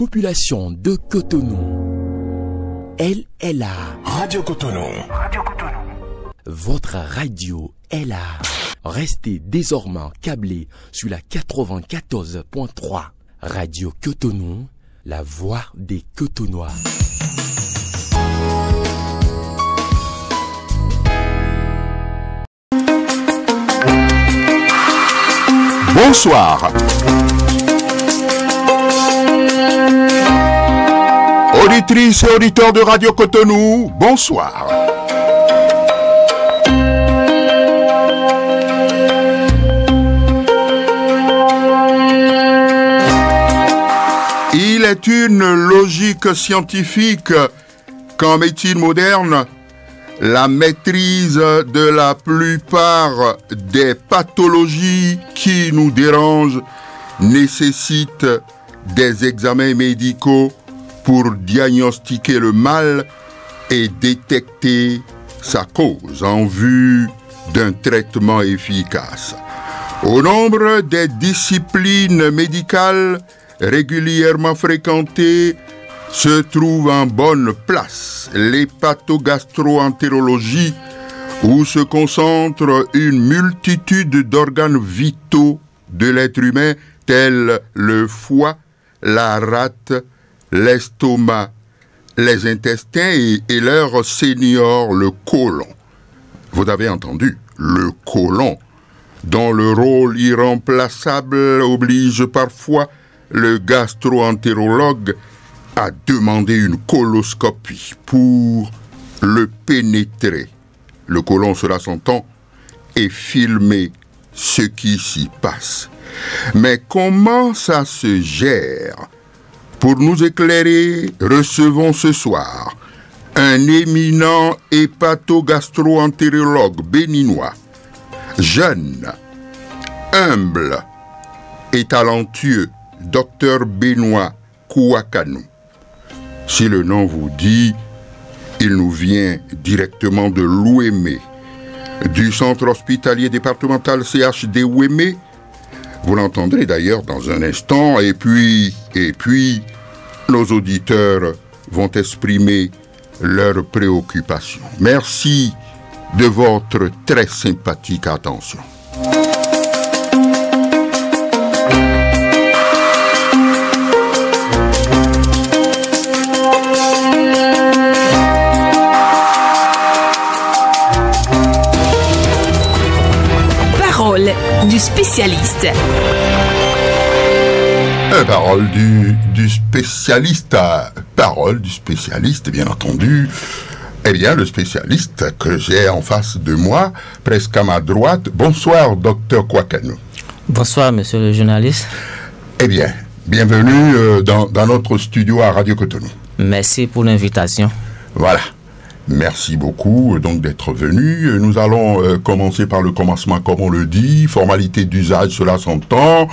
population de Cotonou, elle est là. Radio Cotonou. Votre radio est là. Restez désormais câblés sur la 94.3. Radio Cotonou, la voix des Cotonois. Bonsoir. Auditrices et auditeurs de Radio Cotonou, bonsoir. Il est une logique scientifique qu'en médecine moderne, la maîtrise de la plupart des pathologies qui nous dérangent nécessite des examens médicaux pour diagnostiquer le mal et détecter sa cause en vue d'un traitement efficace. Au nombre des disciplines médicales régulièrement fréquentées se trouve en bonne place l'hépatogastro-entérologie, où se concentre une multitude d'organes vitaux de l'être humain tels le foie, la rate, l'estomac, les intestins et leur senior, le côlon. Vous avez entendu, le côlon, dont le rôle irremplaçable oblige parfois le gastro-entérologue à demander une coloscopie pour le pénétrer. Le côlon, cela s'entend, et filmer ce qui s'y passe. Mais comment ça se gère? Pour nous éclairer, recevons ce soir un éminent hépatogastro-entérologue béninois, jeune, humble et talentueux, Dr Benoît Kouakanou. Si le nom vous dit, il nous vient directement de l'Ouémé, du centre hospitalier départemental CHD Ouémé. Vous l'entendrez d'ailleurs dans un instant, et puis, nos auditeurs vont exprimer leurs préoccupations. Merci de votre très sympathique attention. Parole du spécialiste. Parole du spécialiste. Parole du spécialiste, bien entendu. Eh bien, le spécialiste que j'ai en face de moi, presque à ma droite. Bonsoir, docteur Kouakanou. Bonsoir, monsieur le journaliste. Eh bien, bienvenue dans notre studio à Radio Cotonou. Merci pour l'invitation. Voilà. Merci beaucoup donc d'être venu. Nous allons commencer par le commencement, comme on le dit. Formalité d'usage, cela s'entend.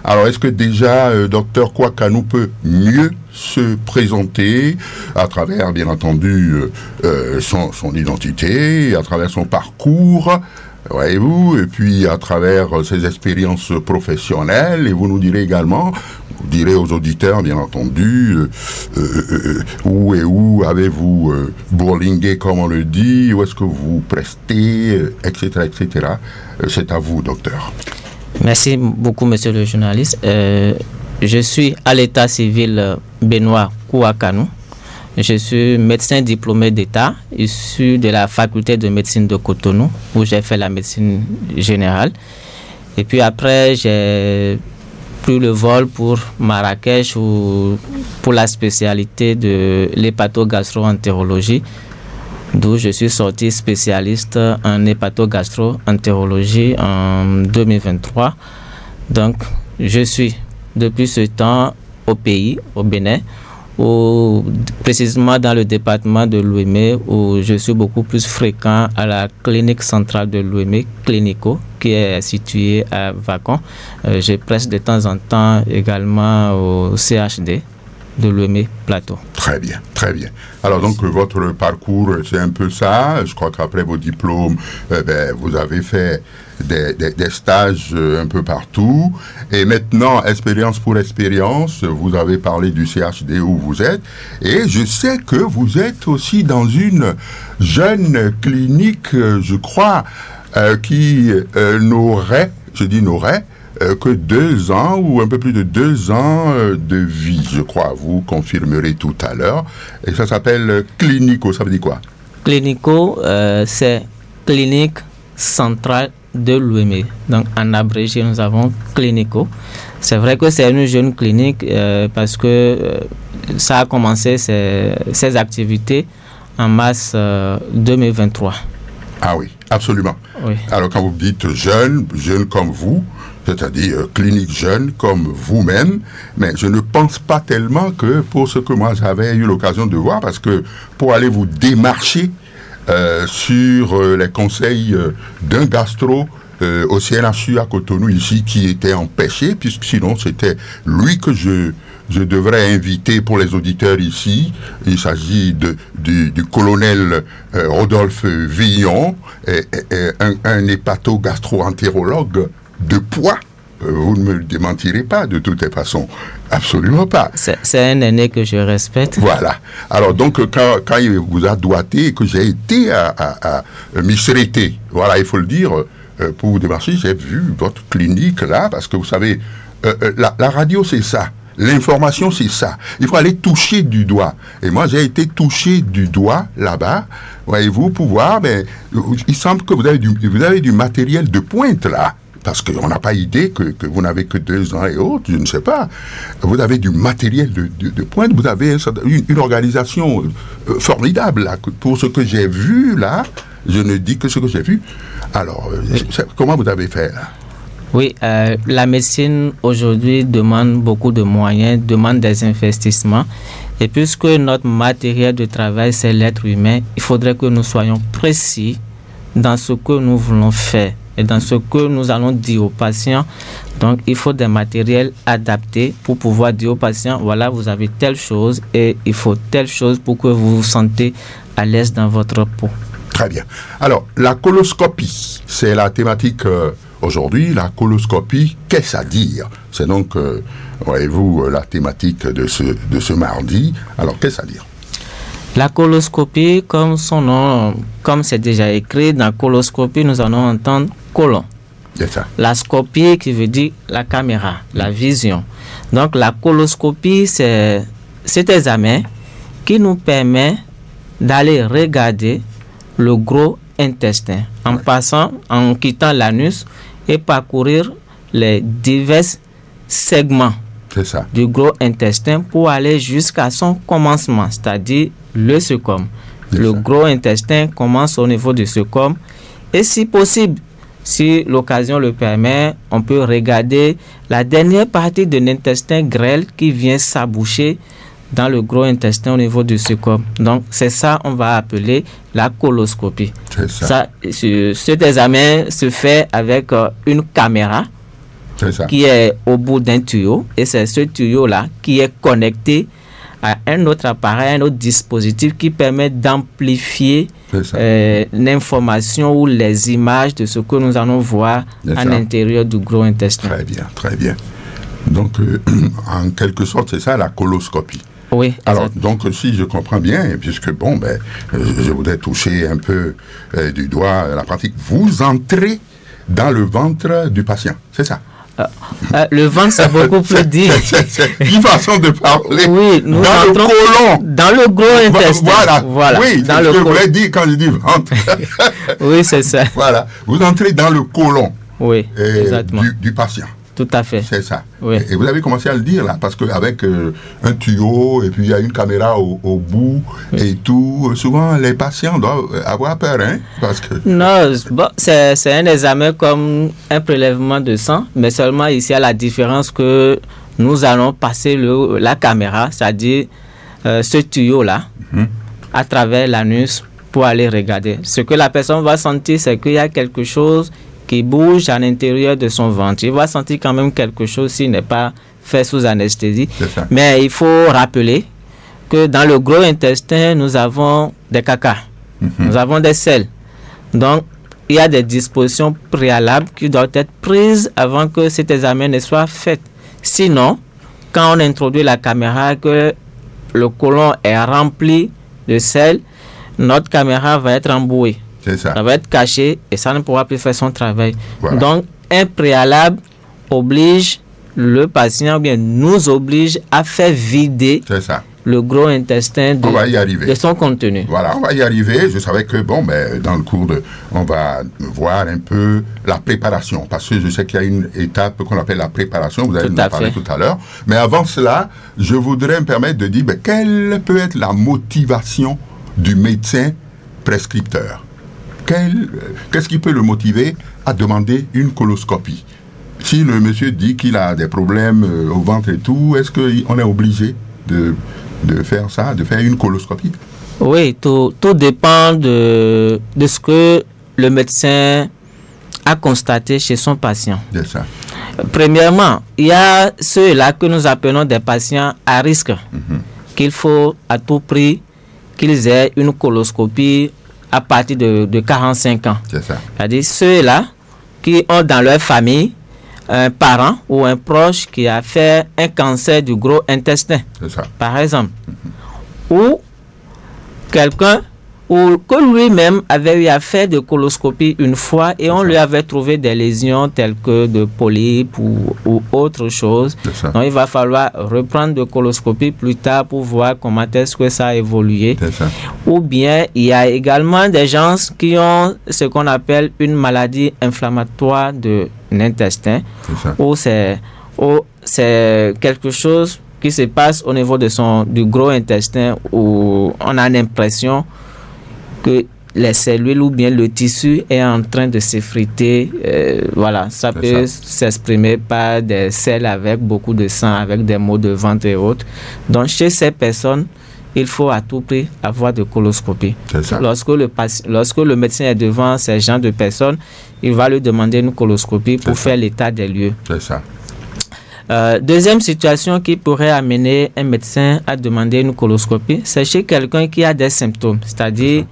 Alors, est-ce que déjà, docteur Kouakanou peut mieux se présenter à travers, bien entendu, son identité, à travers son parcours, voyez-vous, et puis à travers ses expériences professionnelles, et vous nous direz également, vous direz aux auditeurs, bien entendu, où avez-vous bourlingué, comme on le dit, où est-ce que vous prestez, etc., etc. C'est à vous, docteur. Merci beaucoup, monsieur le journaliste. Je suis à l'état civil Benoît Kouakanou. Je suis médecin diplômé d'État, issu de la faculté de médecine de Cotonou, où j'ai fait la médecine générale. Et puis après, j'ai pris le vol pour Marrakech pour la spécialité de l'hépatogastro-entérologie, d'où je suis sorti spécialiste en hépatogastro-entérologie en 2023. Donc, je suis depuis ce temps au pays, au Bénin, précisément dans le département de l'Ouémé, où je suis beaucoup plus fréquent à la clinique centrale de l'Ouémé, Clinico, qui est située à Vacon. Je preste de temps en temps également au CHD. de Louémé Plateau. Très bien, très bien. Alors donc votre parcours, c'est un peu ça. Je crois qu'après vos diplômes, vous avez fait des stages un peu partout. Et maintenant, expérience pour expérience, vous avez parlé du CHD où vous êtes. Et je sais que vous êtes aussi dans une jeune clinique, je crois, qui n'aurait que 2 ans ou un peu plus de 2 ans de vie, je crois. Vous confirmerez tout à l'heure. Et ça s'appelle Clinico. Ça veut dire quoi? Clinico, c'est Clinique Centrale de Louémé. Donc, en abrégé, nous avons Clinico. C'est vrai que c'est une jeune clinique parce que ça a commencé ses activités en mars 2023. Ah oui, absolument. Oui. Alors, quand vous dites jeune comme vous, c'est-à-dire clinique jeune comme vous-même, mais je ne pense pas tellement que pour ce que moi j'avais eu l'occasion de voir, parce que pour aller vous démarcher sur les conseils d'un gastro au CNHU à Cotonou ici qui était empêché, puisque sinon c'était lui que je devrais inviter pour les auditeurs ici. Il s'agit du colonel Rodolphe Villon, un hépato-gastro-entérologue de poids. Vous ne me démentirez pas de toutes les façons. Absolument pas. C'est un aîné que je respecte. Voilà. Alors donc quand il vous a doigté et que j'ai été à Misrété, voilà, il faut le dire, pour vous démarcher, j'ai vu votre clinique là, parce que vous savez, la radio c'est ça. L'information, c'est ça. Il faut aller toucher du doigt. Et moi, j'ai été touché du doigt là-bas. Voyez-vous, pour voir, mais il semble que vous avez du matériel de pointe là. Parce qu'on n'a pas idée que vous n'avez que 2 ans et autres, je ne sais pas. Vous avez du matériel de pointe, vous avez une organisation formidable là. Pour ce que j'ai vu là, je ne dis que ce que j'ai vu. Alors, comment vous avez fait là? Oui, la médecine aujourd'hui demande beaucoup de moyens, demande des investissements. Et puisque notre matériel de travail, c'est l'être humain, il faudrait que nous soyons précis dans ce que nous voulons faire et dans ce que nous allons dire aux patients. Donc, il faut des matériels adaptés pour pouvoir dire aux patients, voilà, vous avez telle chose et il faut telle chose pour que vous vous sentez à l'aise dans votre peau. Très bien. Alors, la coloscopie, c'est la thématique aujourd'hui. La coloscopie, qu'est-ce à dire? C'est donc, voyez-vous, la thématique de ce mardi. Alors, qu'est-ce à dire? La coloscopie, comme son nom, comme c'est déjà écrit, dans coloscopie, nous allons entendre colon. C'est ça. La scopie qui veut dire la caméra, la vision. Donc la coloscopie, c'est cet examen qui nous permet d'aller regarder le gros intestin en passant, en quittant l'anus et parcourir les divers segments du gros intestin pour aller jusqu'à son commencement, c'est-à-dire le cœcum. Le gros intestin commence au niveau du cœcum et si possible, si l'occasion le permet, on peut regarder la dernière partie de l'intestin grêle qui vient s'aboucher dans le gros intestin au niveau du cœcum. Donc c'est ça on va appeler la coloscopie. C'est ça. Cet examen se fait avec une caméra qui est au bout d'un tuyau et c'est ce tuyau-là qui est connecté à un autre appareil, un autre dispositif qui permet d'amplifier l'information ou les images de ce que nous allons voir à l'intérieur du gros intestin. Très bien, très bien. Donc, en quelque sorte, c'est ça la coloscopie. Oui. Alors, donc, si je comprends bien, puisque, bon, je voudrais toucher un peu du doigt la pratique, vous entrez dans le ventre du patient, c'est ça? Le ventre, c'est beaucoup plus dit. C'est une façon de parler. Oui, nous dans entrons le côlon. Dans le gros intestin. Voilà. Oui, dans c'est le ce que je voulais dire quand je dis ventre. Oui, c'est ça. Voilà. Vous entrez dans le côlon. Oui, exactement. Du patient. Tout à fait. C'est ça. Oui. Et vous avez commencé à le dire là, parce qu'avec un tuyau, et puis il y a une caméra au bout, et tout, souvent les patients doivent avoir peur, hein, parce que... Non, bon, c'est un examen comme un prélèvement de sang, mais seulement ici, à la différence que nous allons passer la caméra, c'est-à-dire ce tuyau-là, à travers l'anus pour aller regarder. Ce que la personne va sentir, c'est qu'il y a quelque chose qui bouge à l'intérieur de son ventre. Il va sentir quand même quelque chose s'il n'est pas fait sous anesthésie. Mais il faut rappeler que dans le gros intestin, nous avons des caca, nous avons des selles. Donc, il y a des dispositions préalables qui doivent être prises avant que cet examen ne soit fait. Sinon, quand on introduit la caméra, que le côlon est rempli de sel, notre caméra va être embouée. Ça va être caché et ça ne pourra plus faire son travail. Voilà. Donc, un préalable oblige le patient, ou bien nous oblige à faire vider le gros intestin de son contenu. Voilà, on va y arriver. Je savais que, dans le cours on va voir un peu la préparation, parce que je sais qu'il y a une étape qu'on appelle la préparation, vous allez nous en parler tout à l'heure. Mais avant cela, je voudrais me permettre de dire, quelle peut être la motivation du médecin prescripteur? Qu'est-ce qui peut le motiver à demander une coloscopie? Si le monsieur dit qu'il a des problèmes au ventre et tout, est-ce qu'on est obligé de faire ça, de faire une coloscopie? Oui, tout dépend de ce que le médecin a constaté chez son patient. C'est ça. Premièrement, il y a ceux-là que nous appelons des patients à risque, qu'il faut à tout prix qu'ils aient une coloscopie à partir de 45 ans. C'est ça. C'est-à-dire ceux-là qui ont dans leur famille un parent ou un proche qui a fait un cancer du gros intestin, par exemple, ou quelqu'un ou que lui-même avait eu à faire de coloscopie une fois et on lui avait trouvé des lésions telles que de polypes ou autre chose. Donc il va falloir reprendre de coloscopie plus tard pour voir comment est-ce que ça a évolué. Ou bien il y a également des gens qui ont ce qu'on appelle une maladie inflammatoire de l'intestin, où c'est quelque chose qui se passe au niveau du gros intestin, où on a l'impression que les cellules ou bien le tissu est en train de s'effriter. Voilà, ça peut s'exprimer par des selles avec beaucoup de sang, avec des maux de ventre et autres. Donc chez ces personnes, il faut à tout prix avoir de coloscopie. Lorsque le médecin est devant ces gens de personnes, il va lui demander une coloscopie pour faire l'état des lieux. C'est ça. Deuxième situation qui pourrait amener un médecin à demander une coloscopie, c'est chez quelqu'un qui a des symptômes, c'est-à-dire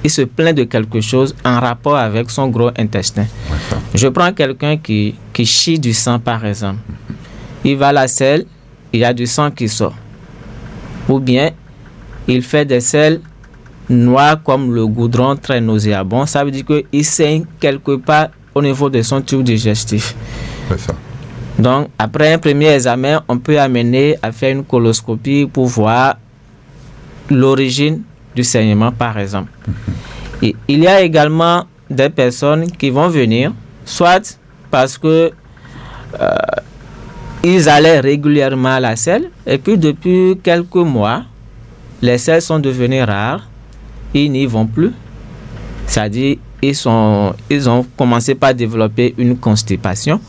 il se plaint de quelque chose en rapport avec son gros intestin. Je prends quelqu'un qui chie du sang, par exemple. Il va à la selle, il y a du sang qui sort. Ou bien, il fait des selles noires comme le goudron, très nauséabond. Ça veut dire qu'il saigne quelque part au niveau de son tube digestif. C'est ça. Donc, après un premier examen, on peut amener à faire une coloscopie pour voir l'origine du saignement, par exemple. Et il y a également des personnes qui vont venir, soit parce que ils allaient régulièrement à la selle, et puis depuis quelques mois, les selles sont devenues rares, ils n'y vont plus. C'est-à-dire, ils ont commencé par développer une constipation,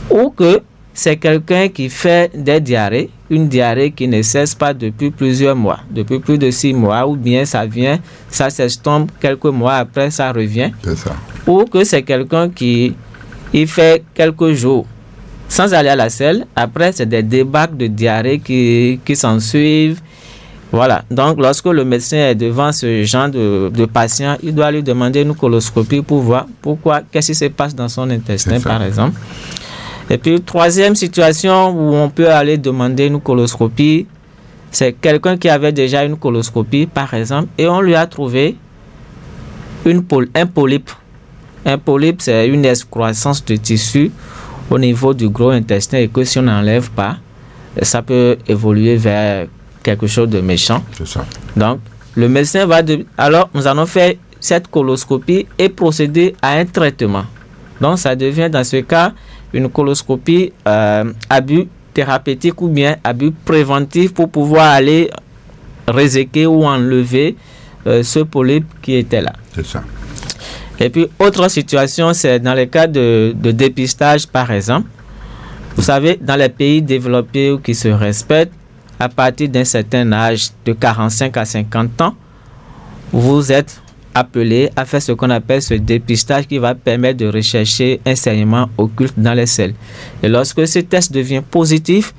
ou que c'est quelqu'un qui fait des diarrhées, une diarrhée qui ne cesse pas depuis plusieurs mois, depuis plus de 6 mois, ou bien ça vient, ça s'estompe, quelques mois après, ça revient. C'est ça. Ou que c'est quelqu'un qui fait quelques jours sans aller à la selle, après c'est des débâcles de diarrhée qui s'en suivent. Voilà, donc lorsque le médecin est devant ce genre de patient, il doit lui demander une coloscopie pour voir qu'est-ce qui se passe dans son intestin, par exemple. Et puis, troisième situation où on peut aller demander une coloscopie, c'est quelqu'un qui avait déjà une coloscopie, par exemple, et on lui a trouvé un polype. Un polype, c'est une excroissance de tissu au niveau du gros intestin et que si on n'enlève pas, ça peut évoluer vers quelque chose de méchant. C'est ça. Donc, le médecin alors, nous allons faire cette coloscopie et procéder à un traitement. Donc, ça devient dans ce cas une coloscopie abus thérapeutique ou bien abus préventif pour pouvoir aller réséquer ou enlever ce polype qui était là. C'est ça. Et puis, autre situation, c'est dans les cas de dépistage, par exemple. Vous savez, dans les pays développés ou qui se respectent, à partir d'un certain âge, de 45 à 50 ans, vous êtes appelé à faire ce qu'on appelle ce dépistage qui va permettre de rechercher un saignement occulte dans les selles. Et lorsque ce test devient positif,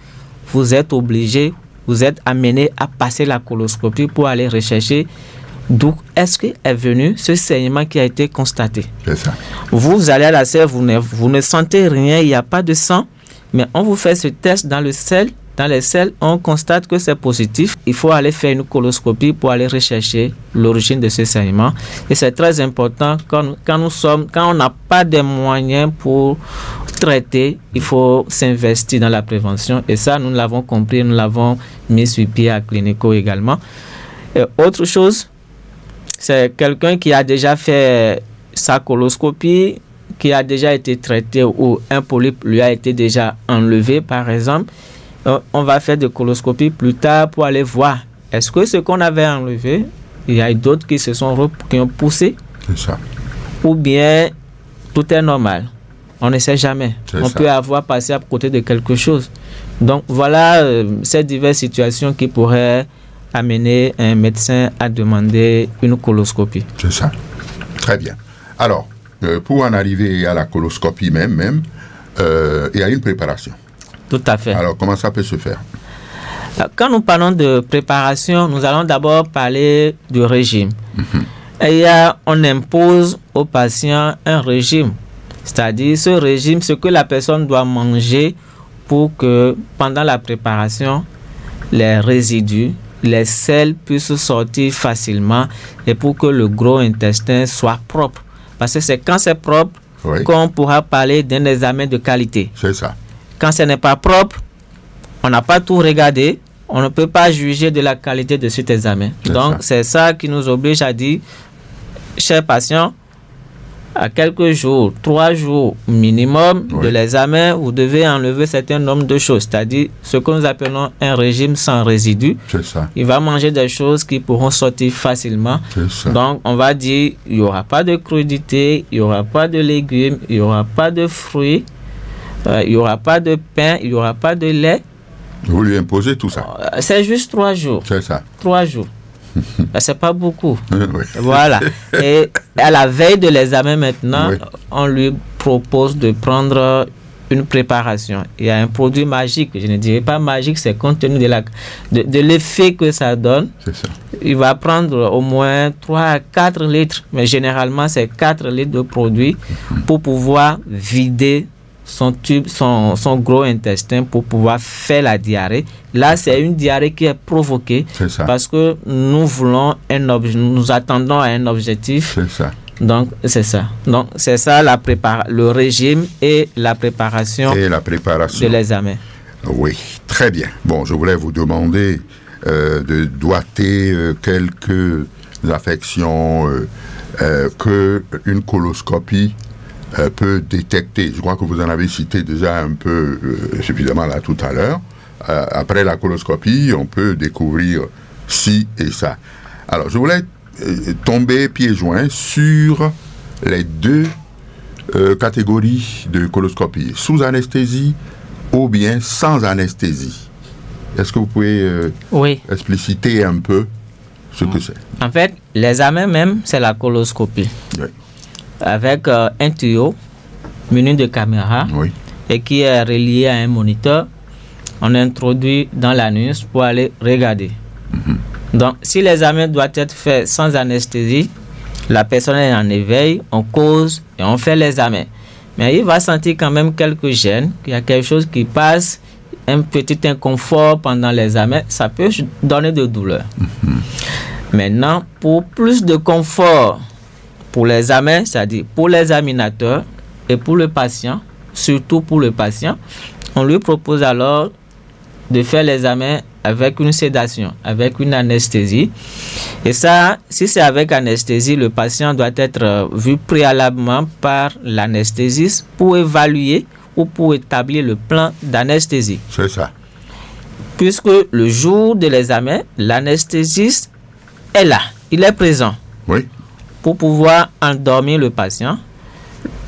vous êtes obligé, vous êtes amené à passer la coloscopie pour aller rechercher d'où est-ce qu'est venu ce saignement qui a été constaté. C'est ça. Vous allez à la selle, vous ne sentez rien, il n'y a pas de sang, mais on vous fait ce test dans les selles, on constate que c'est positif. Il faut aller faire une coloscopie pour aller rechercher l'origine de ce saignement. Et c'est très important quand on n'a pas de moyens pour traiter, il faut s'investir dans la prévention. Et ça, nous l'avons compris, nous l'avons mis sur pied à Clinico également. Et autre chose, c'est quelqu'un qui a déjà fait sa coloscopie, qui a déjà été traité ou un polype lui a été déjà enlevé, par exemple. On va faire des coloscopies plus tard pour aller voir est-ce que ce qu'on avait enlevé, il y a d'autres qui ont poussé. C'est ça. Ou bien tout est normal. On ne sait jamais. On peut avoir passé à côté de quelque chose. Donc voilà ces diverses situations qui pourraient amener un médecin à demander une coloscopie. C'est ça. Très bien. Alors, pour en arriver à la coloscopie même, il y a une préparation. Tout à fait. Alors, comment ça peut se faire? Quand nous parlons de préparation, nous allons d'abord parler du régime. Et on impose aux patients un régime. C'est-à-dire ce régime, ce que la personne doit manger pour que pendant la préparation, les résidus, les sels puissent sortir facilement et pour que le gros intestin soit propre. Parce que c'est quand c'est propre qu'on pourra parler d'un examen de qualité. C'est ça. Quand ce n'est pas propre, on n'a pas tout regardé, on ne peut pas juger de la qualité de cet examen. Donc, c'est ça qui nous oblige à dire, chers patients, à quelques jours, 3 jours minimum de l'examen, vous devez enlever un certain nombre de choses, c'est-à-dire ce que nous appelons un régime sans résidus. C'est ça. Il va manger des choses qui pourront sortir facilement. Donc, on va dire, il n'y aura pas de crudités, il n'y aura pas de légumes, il n'y aura pas de fruits. Il n'y aura pas de pain, il n'y aura pas de lait. Vous lui imposez tout ça? C'est juste 3 jours. C'est ça. 3 jours. C'est pas beaucoup. Voilà. Et à la veille de l'examen maintenant, on lui propose de prendre une préparation. Il y a un produit magique. Je ne dirais pas magique, c'est compte tenu de l'effet que ça donne. C'est ça. Il va prendre au moins 3 à 4 litres. Mais généralement, c'est 4 litres de produit pour pouvoir vider son tube, son gros intestin pour pouvoir faire la diarrhée. Là, c'est une diarrhée qui est provoquée parce que nous attendons à un objectif. C'est ça. Donc, c'est ça. Donc, c'est ça le régime et la préparation de l'examen. Oui, très bien. Bon, je voulais vous demander de doiter quelques affections que une coloscopie peut détecter. Je crois que vous en avez cité déjà un peu suffisamment là tout à l'heure. Après la coloscopie, on peut découvrir ci et ça. Alors, je voulais tomber pieds joints sur les 2 catégories de coloscopie, sous anesthésie ou bien sans anesthésie. Est-ce que vous pouvez expliciter un peu ce que c'est? En fait, l'examen même, c'est la coloscopie. Oui. Avec un tuyau muni de caméra et qui est relié à un moniteur, on introduit dans l'anus pour aller regarder. Donc, si l'examen doit être fait sans anesthésie, la personne est en éveil, on cause et on fait l'examen. Mais il va sentir quand même quelques gênes, qu'il y a quelque chose qui passe, un petit inconfort pendant l'examen, ça peut donner de douleur. Maintenant, pour plus de confort, pour l'examen, c'est-à-dire pour l'examinateur et pour le patient, surtout pour le patient, on lui propose alors de faire l'examen avec une sédation, avec une anesthésie. Et ça, si c'est avec anesthésie, le patient doit être vu préalablement par l'anesthésiste pour évaluer ou pour établir le plan d'anesthésie. C'est ça. Puisque le jour de l'examen, l'anesthésiste est là, il est présent. Oui. Pour pouvoir endormir le patient,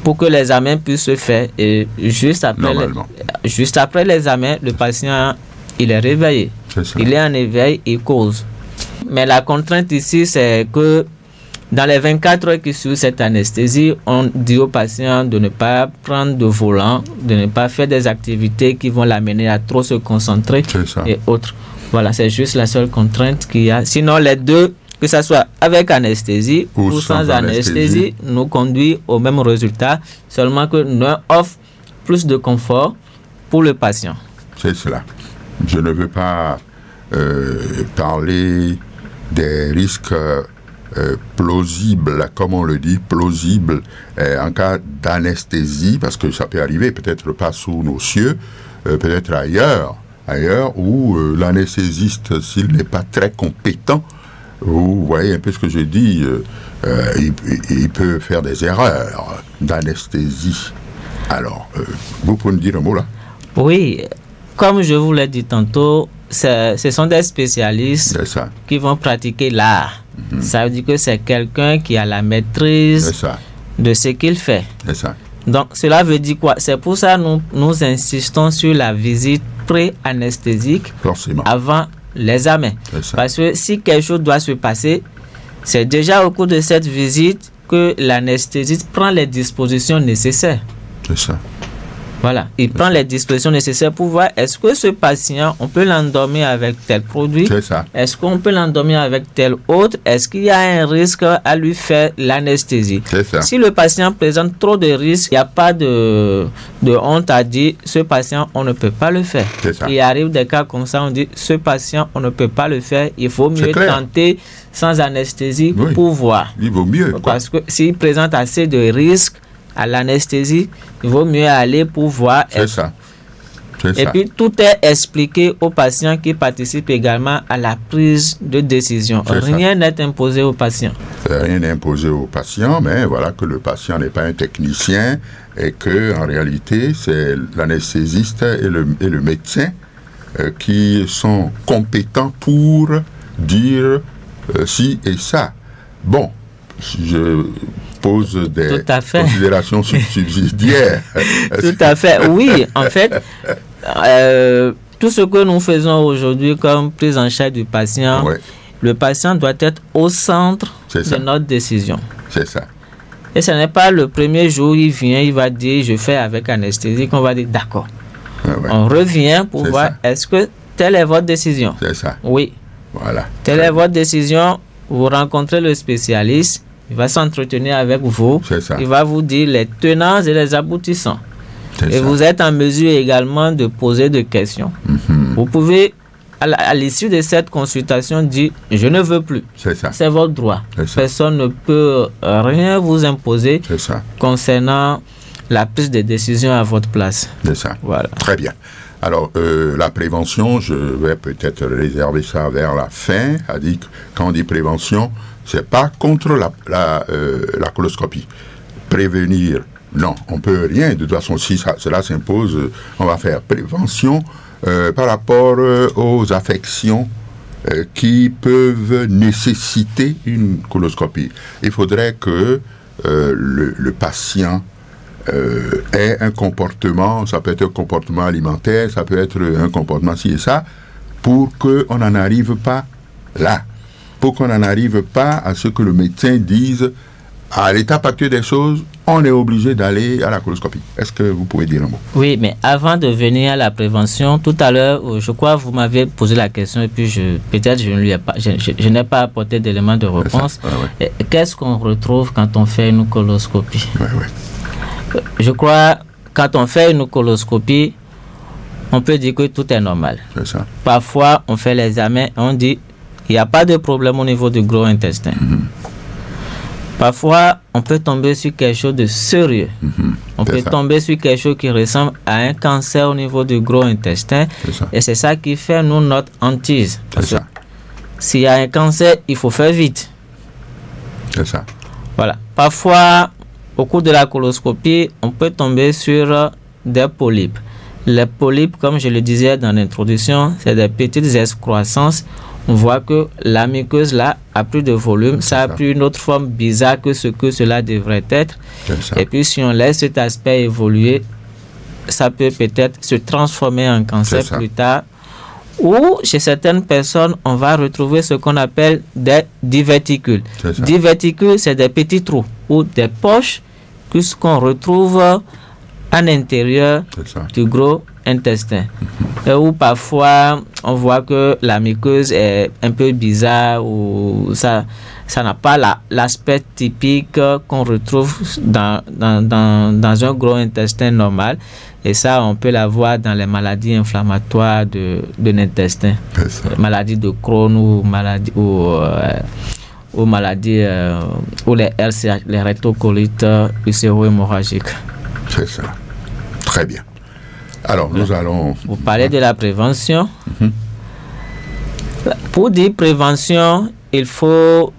pour que l'examen puisse se faire. Et juste après l'examen, le patient, il est réveillé. Il est en éveil, il cause. Mais la contrainte ici, c'est que Dans les 24 heures qui suivent cette anesthésie, on dit au patient de ne pas prendre de volant, de ne pas faire des activités qui vont l'amener à trop se concentrer et autres. Voilà, c'est juste la seule contrainte qu'il y a. Sinon, les deux, que ce soit avec anesthésie ou sans anesthésie, nous conduit au même résultat, seulement que l'un offre plus de confort pour le patient. C'est cela. Je ne veux pas parler des risques plausible, comme on le dit, plausible en cas d'anesthésie, parce que ça peut arriver, peut-être pas sous nos cieux, peut-être ailleurs où l'anesthésiste, s'il n'est pas très compétent, vous voyez un peu ce que je dis, il peut faire des erreurs d'anesthésie. Alors, vous pouvez me dire un mot là? Oui, comme je vous l'ai dit tantôt, ce sont des spécialistes qui vont pratiquer l'art. Ça veut dire que c'est quelqu'un qui a la maîtrise de ce qu'il fait. Donc, cela veut dire quoi? C'est pour ça que nous insistons sur la visite pré-anesthésique avant l'examen. Parce que si quelque chose doit se passer, c'est déjà au cours de cette visite que l'anesthésiste prend les dispositions nécessaires. C'est ça. Voilà, il prend les dispositions nécessaires pour voir est-ce que ce patient, on peut l'endormir avec tel produit, est-ce qu'on peut l'endormir avec tel autre, est-ce qu'il y a un risque à lui faire l'anesthésie. Si le patient présente trop de risques, il n'y a pas de honte à dire ce patient, on ne peut pas le faire. Il arrive des cas comme ça, on dit ce patient, on ne peut pas le faire, il faut mieux tenter sans anesthésie pour voir. Il vaut mieux. Parce que s'il présente assez de risques à l'anesthésie, il vaut mieux aller pour voir. Et puis tout est expliqué aux patients qui participent également à la prise de décision. Rien n'est imposé aux patients. Rien n'est imposé aux patients, mais voilà que le patient n'est pas un technicien et que en réalité c'est l'anesthésiste et le médecin qui sont compétents pour dire ci et ça. Bon, je pose des considérations subsidiaires. Tout à fait, oui. En fait, tout ce que nous faisons aujourd'hui comme prise en charge du patient, le patient doit être au centre de notre décision. C'est ça. Et ce n'est pas le premier jour où il vient, il va dire je fais avec anesthésie, qu'on va dire d'accord. On revient pour voir est-ce que telle est votre décision. C'est ça. Oui. Voilà. Telle est votre décision, vous rencontrez le spécialiste. Il va s'entretenir avec vous. Il va vous dire les tenants et les aboutissants. Et vous êtes en mesure également de poser des questions. Vous pouvez, à l'issue de cette consultation, dire « Je ne veux plus ». C'est votre droit. Personne ne peut rien vous imposer concernant la prise de décision à votre place. C'est ça. Voilà. Très bien. Alors, la prévention, je vais peut-être réserver ça vers la fin. Quand on dit prévention, c'est pas contre la coloscopie. Prévenir, non, on peut rien. De toute façon, si cela s'impose, on va faire prévention par rapport aux affections qui peuvent nécessiter une coloscopie. Il faudrait que le patient ait un comportement, ça peut être un comportement alimentaire, ça peut être un comportement ci et ça, pour qu'on n'en arrive pas là. Pour qu'on n'en arrive pas à ce que le médecin dise, à l'étape actuelle des choses, on est obligé d'aller à la coloscopie. Est-ce que vous pouvez dire un mot? Oui, mais avant de venir à la prévention, tout à l'heure, je crois que vous m'avez posé la question et puis peut-être je n'ai pas apporté d'éléments de réponse. Qu'est-ce qu'on retrouve quand on fait une coloscopie? Je crois quand on fait une coloscopie, on peut dire que tout est normal. Parfois, on fait l'examen et on dit il n'y a pas de problème au niveau du gros intestin. Parfois, on peut tomber sur quelque chose de sérieux. On peut tomber sur quelque chose qui ressemble à un cancer au niveau du gros intestin. Et c'est ça qui fait, nous, notre hantise. S'il y a un cancer, il faut faire vite. C'est ça. Voilà. Parfois, au cours de la coloscopie, on peut tomber sur des polypes. Les polypes, comme je le disais dans l'introduction, c'est des petites excroissances. On voit que la muqueuse là a plus de volume, ça a pris une autre forme bizarre que ce que cela devrait être. Et puis si on laisse cet aspect évoluer, ça peut peut-être se transformer en cancer plus tard Ou chez certaines personnes, on va retrouver ce qu'on appelle des diverticules. Diverticules, c'est des petits trous ou des poches qu'on retrouve à l'intérieur du gros intestin. Ou parfois, on voit que la muqueuse est un peu bizarre ou ça n'a pas l'aspect typique qu'on retrouve dans un gros intestin normal. Et ça, on peut l'avoir dans les maladies inflammatoires de l'intestin. Maladies de Crohn ou maladies ou les RCH, les rectocolites ulcéro-hémorragiques. C'est ça. Très bien. Alors, nous allons... Vous parlez de la prévention. Pour dire prévention, il faut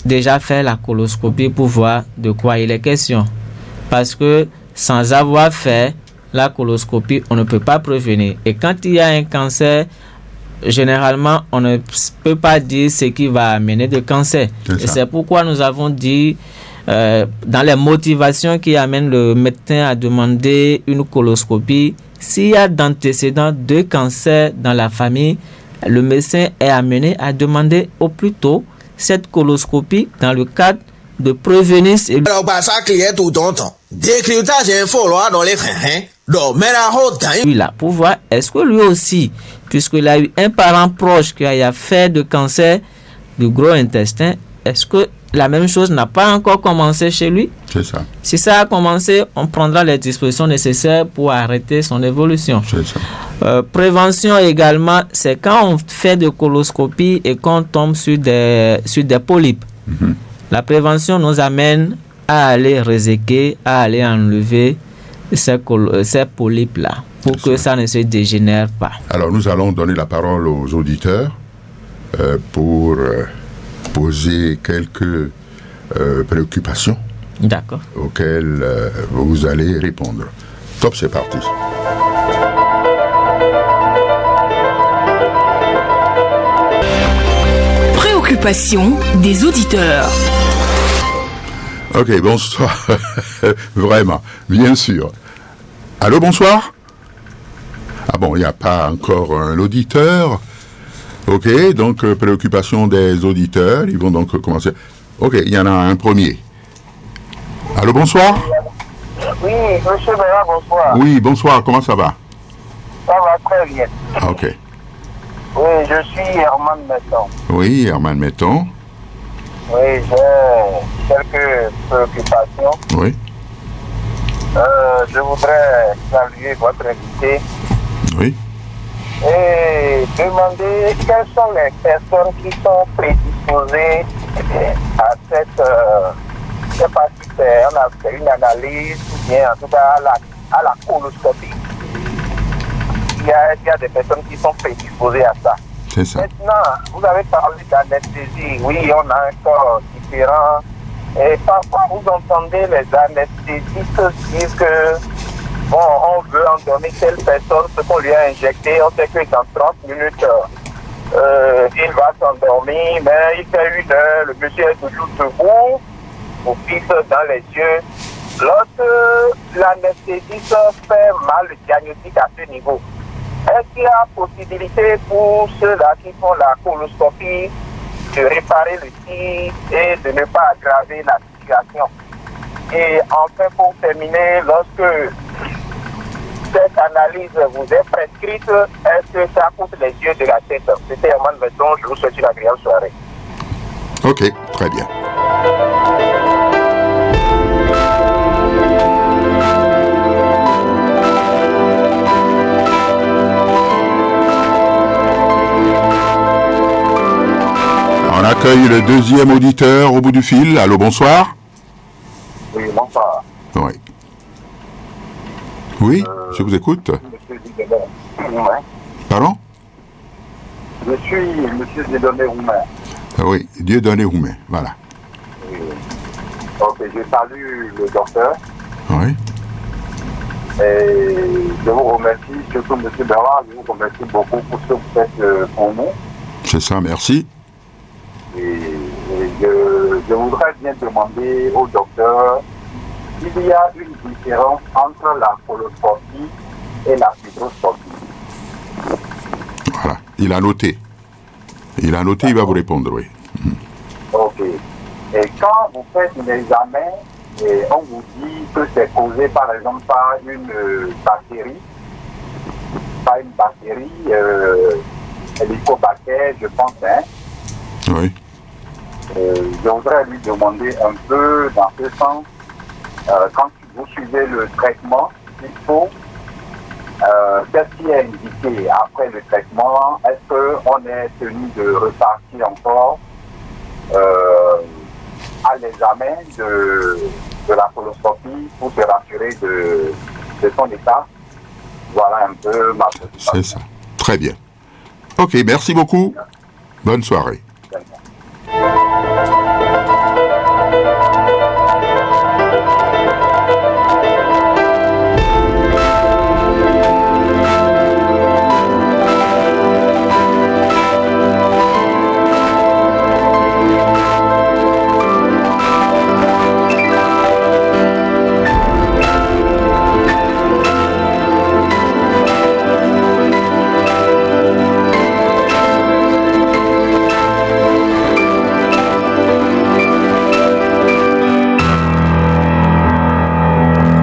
déjà faire la coloscopie pour voir de quoi il est question. Parce que sans avoir fait la coloscopie, on ne peut pas prévenir. Et quand il y a un cancer, généralement, on ne peut pas dire ce qui va amener de cancer. Et c'est pourquoi nous avons dit, dans les motivations qui amènent le médecin à demander une coloscopie, s'il y a d'antécédents de cancer dans la famille, le médecin est amené à demander au plus tôt cette coloscopie dans le cadre de prévenir. Là, pour voir est-ce que lui aussi, puisqu'il a eu un parent proche qui a fait de cancer du gros intestin, est-ce que la même chose n'a pas encore commencé chez lui? C'est ça. Si ça a commencé, on prendra les dispositions nécessaires pour arrêter son évolution. C'est ça. Prévention également, c'est quand on fait de coloscopie et qu'on tombe sur des polypes. La prévention nous amène à aller réséquer, à aller enlever ces polypes-là pour que ça ne se dégénère pas. Alors, nous allons donner la parole aux auditeurs pour poser quelques préoccupations auxquelles vous allez répondre. Top, c'est parti. Préoccupation des auditeurs. Ok, bonsoir. Vraiment, bien sûr. Allô, bonsoir. Ah bon, il n'y a pas encore un auditeur. Ok, donc préoccupation des auditeurs. Ils vont donc commencer. Ok, il y en a un premier. Allô, bonsoir. Oui, monsieur Béra, bonsoir. Oui, bonsoir, comment ça va? Ça va très bien. Ok. Oui, je suis Herman Metton. Oui, Herman Metton. Oui, j'ai quelques préoccupations. Oui. Je voudrais saluer votre invité. Oui. Et demander quelles sont les personnes qui sont prédisposées à cette... je ne sais pas si on a fait une analyse ou bien en tout cas à la coloscopie. Il y a des personnes qui sont prédisposées à ça. C'est ça. Maintenant, vous avez parlé d'anesthésie. Oui, on a un corps différent. Et parfois, vous entendez les anesthésistes dire que bon, on veut en donner telle personne ce qu'on lui a injecté. On sait que dans 30 minutes, il va s'endormir, mais il fait 1 heure, le monsieur est toujours debout, vous fixe dans les yeux. Lorsque l'anesthésiste fait mal le diagnostic à ce niveau, est-ce qu'il y a possibilité pour ceux-là qui font la coloscopie de réparer le tir et de ne pas aggraver la situation? Et enfin, pour terminer, lorsque cette analyse vous est prescrite, est-ce que ça coûte les yeux de la tête? C'était Herman Metton, je vous souhaite une agréable soirée. Ok, très bien. On accueille le deuxième auditeur au bout du fil. Allô, bonsoir. Oui, bonsoir. Oui. Oui, je vous écoute. Monsieur Dieudonné. Pardon? Je suis monsieur Dieudonné Roumain. Oui, Dieudonné Roumain, voilà. Oui. Ok, je salue le docteur. Oui. Et je vous remercie, surtout monsieur Bernard, je vous remercie beaucoup pour ce que vous faites pour nous. C'est ça, merci. Et je voudrais bien demander au docteur s'il y a une différence entre la coloscopie et la fibroscopie. Voilà. Il a noté. Il a noté, il va vous répondre, oui. Ok. Et quand vous faites l'examen, et on vous dit que c'est causé par exemple par une bactérie, Helicobacter, je pense, hein. Oui. Je voudrais lui demander un peu dans ce sens, quand vous suivez le traitement, il faut, qu'est-ce qui est indiqué après le traitement? Est-ce qu'on est tenu de repartir encore à l'examen de la coloscopie pour se rassurer de son état? Voilà un peu ma position. C'est ça. Très bien. Ok, merci beaucoup. Bonne soirée.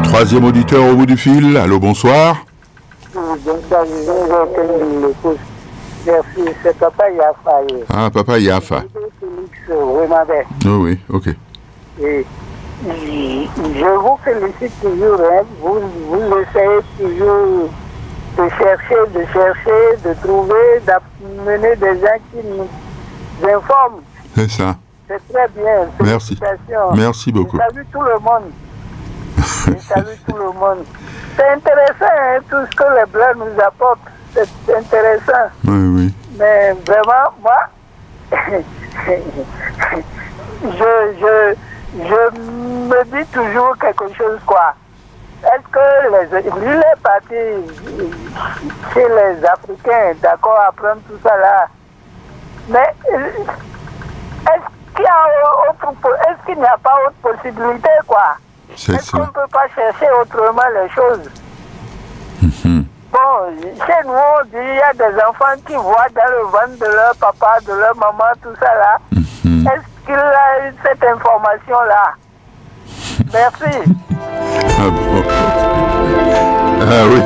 Troisième auditeur au bout du fil. Allô, bonsoir. Bonsoir, merci, c'est Papa Yafa. Ah, Papa Yafa. Oh oui, ok. Et je vous félicite toujours, hein. Vous essayez toujours de chercher, de trouver, d'amener des gens qui nous informent. C'est ça. C'est très bien. Merci. Merci beaucoup. Je salue tout le monde. Je salue tout le monde. C'est intéressant, hein, tout ce que les Blancs nous apportent. C'est intéressant. Oui, oui. Mais vraiment, moi, je me dis toujours quelque chose, quoi. Est-ce que lui est parti chez les Africains, d'accord, apprendre tout ça là. Mais est-ce qu'il n'y a pas autre possibilité, quoi? Est-ce qu'on ne peut pas chercher autrement les choses? Bon, chez nous, on dit il y a des enfants qui voient dans le ventre de leur papa, de leur maman, tout ça là. Est-ce qu'il a eu cette information-là? Merci. Ah bon? Ah oui.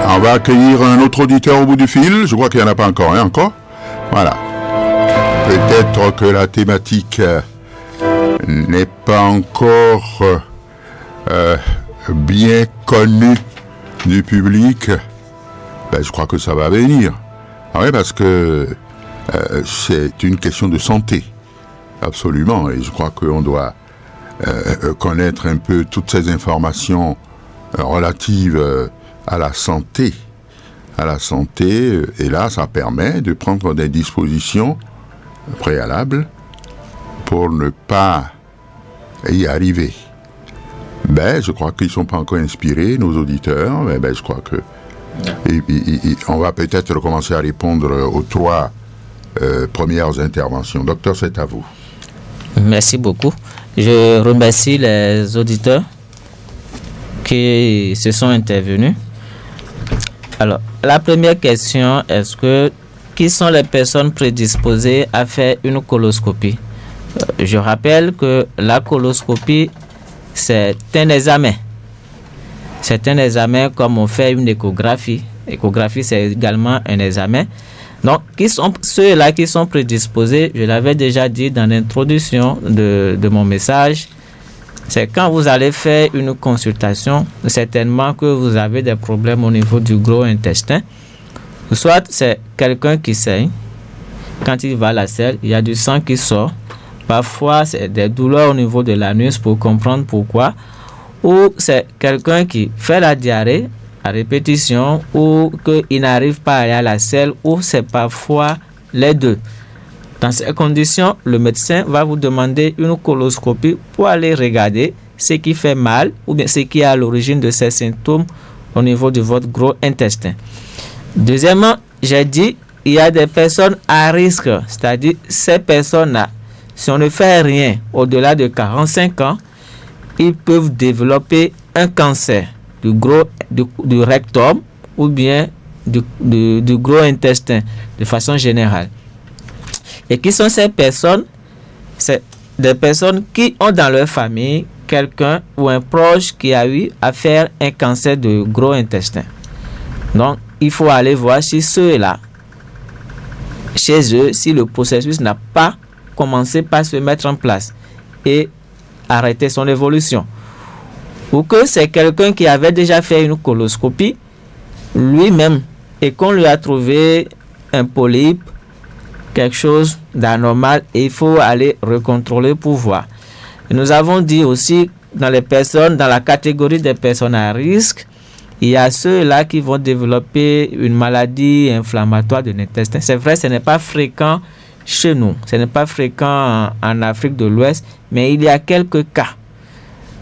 On va accueillir un autre auditeur au bout du fil. Je crois qu'il n'y en a pas encore, hein, encore. Voilà. Peut-être que la thématique n'est pas encore bien connue du public. Ben, je crois que ça va venir. Ah ouais, parce que c'est une question de santé. Absolument. Et je crois qu'on doit connaître un peu toutes ces informations relatives à la santé. Et là, ça permet de prendre des dispositions préalables pour ne pas y arriver. Ben, je crois qu'ils ne sont pas encore inspirés, nos auditeurs. Ben, je crois que on va peut-être commencer à répondre aux trois premières interventions. Docteur, c'est à vous. Merci beaucoup. Je remercie les auditeurs qui se sont intervenus. Alors, la première question, qui sont les personnes prédisposées à faire une coloscopie? Je rappelle que la coloscopie, c'est un examen. C'est un examen comme on fait une échographie. L'échographie, c'est également un examen. Donc, ceux-là qui sont prédisposés, je l'avais déjà dit dans l'introduction de mon message, c'est quand vous allez faire une consultation, certainement que vous avez des problèmes au niveau du gros intestin. Soit c'est quelqu'un qui saigne, quand il va à la selle, il y a du sang qui sort. Parfois, c'est des douleurs au niveau de l'anus pour comprendre pourquoi. Ou c'est quelqu'un qui fait la diarrhée à répétition ou qu'il n'arrive pas à aller à la selle, ou c'est parfois les deux. Dans ces conditions, le médecin va vous demander une coloscopie pour aller regarder ce qui fait mal ou bien ce qui est à l'origine de ces symptômes au niveau de votre gros intestin. Deuxièmement, j'ai dit, il y a des personnes à risque, c'est-à-dire ces personnes-là, si on ne fait rien au-delà de 45 ans, ils peuvent développer un cancer du rectum ou bien du gros intestin de façon générale. Et qui sont ces personnes? C'est des personnes qui ont dans leur famille quelqu'un ou un proche qui a eu à faire un cancer de gros intestin. Donc, il faut aller voir si ceux-là, chez eux, si le processus n'a pas commencé par se mettre en place et arrêter son évolution. Ou que c'est quelqu'un qui avait déjà fait une coloscopie lui-même et qu'on lui a trouvé un polype, quelque chose d'anormal, et il faut aller recontrôler pour voir. Et nous avons dit aussi dans la catégorie des personnes à risque, il y a ceux-là qui vont développer une maladie inflammatoire de l'intestin. C'est vrai, ce n'est pas fréquent chez nous, ce n'est pas fréquent en Afrique de l'Ouest, mais il y a quelques cas.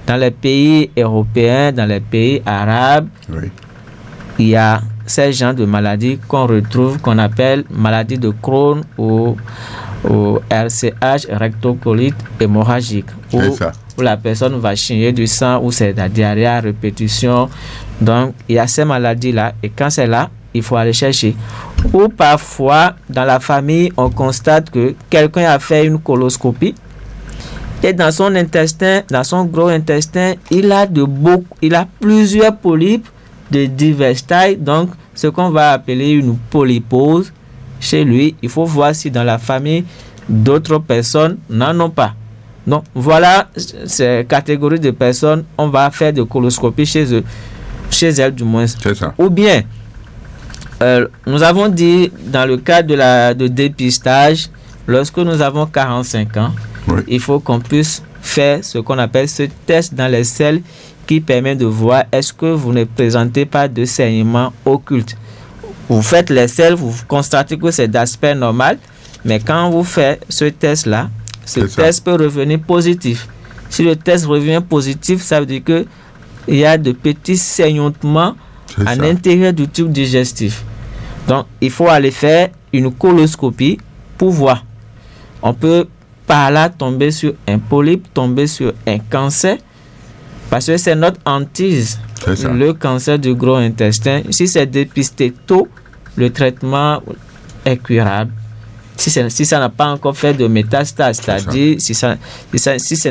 Dans les pays européens, dans les pays arabes, oui, il y a ces genres de maladies qu'on retrouve, qu'on appelle maladie de Crohn ou RCH, rectocolite hémorragique, où la personne va chigner du sang, ou c'est la diarrhée à répétition. Donc, il y a ces maladies-là, et quand c'est là, il faut aller chercher. Ou parfois, dans la famille, on constate que quelqu'un a fait une coloscopie, et dans son intestin, dans son gros intestin, il a plusieurs polypes de diverses tailles, donc ce qu'on va appeler une polypose chez lui. Il faut voir si dans la famille d'autres personnes n'en ont pas. Donc voilà ces catégories de personnes, on va faire de coloscopie chez eux, chez elles du moins. C'est ça. Ou bien nous avons dit dans le cas de dépistage, lorsque nous avons 45 ans, oui, il faut qu'on puisse faire ce qu'on appelle ce test dans les selles qui permet de voir est-ce que vous ne présentez pas de saignement occulte. Vous faites les selles, vous constatez que c'est d'aspect normal, mais quand vous faites ce test-là, ce test peut revenir positif. Si le test revient positif, ça veut dire qu'il y a de petits saignements à l'intérieur du tube digestif. Donc, il faut aller faire une coloscopie pour voir. On peut par là tomber sur un polype, tomber sur un cancer, parce que c'est notre hantise, le cancer du gros intestin. Si c'est dépisté tôt, le traitement est curable. Si ça n'a pas encore fait de métastase, c'est-à-dire si ça